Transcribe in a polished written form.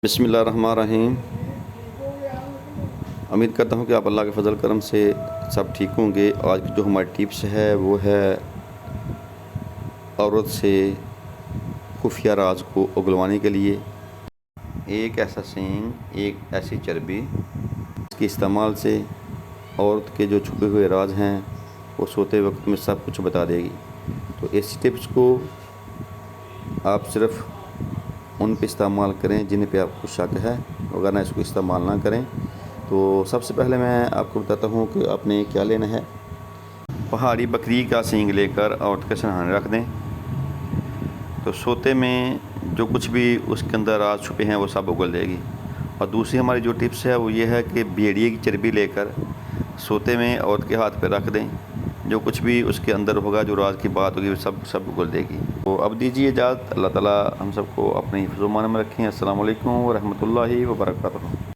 बिस्मिल्लाहिर्रहमानिर्रहीम। उम्मीद करता हूँ कि आप अल्लाह के फ़ज़ल करम से सब ठीक होंगे। आज की जो हमारी टिप्स है वो है औरत से खुफिया राज को उगलवाने के लिए एक ऐसा सींग, एक ऐसी चर्बी, इसके इस्तेमाल से औरत के जो छुपे हुए राज हैं वो सोते वक्त में सब कुछ बता देगी। तो इस टिप्स को आप सिर्फ़ उन पे इस्तेमाल करें जिन पे आपको शक है, वरना इसको इस्तेमाल ना करें। तो सबसे पहले मैं आपको बताता हूँ कि आपने क्या लेना है। पहाड़ी बकरी का सींग लेकर औरत के सिरहाने रख दें, तो सोते में जो कुछ भी उसके अंदर राज छुपे हैं वो सब उगल देगी। और दूसरी हमारी जो टिप्स है वो ये है कि भेड़िए की चर्बी लेकर सोते में औरत के हाथ पे रख दें, जो कुछ भी उसके अंदर होगा, जो राज की बात होगी, वो सब उगल देगी। तो अब दीजिए इजाज़त। अल्लाह ताला हम सबको अपनी हिफ्ज़-ओ-मान में रखें। अस्सलामु अलैकुम व रहमतुल्लाहि व बरकातुहू।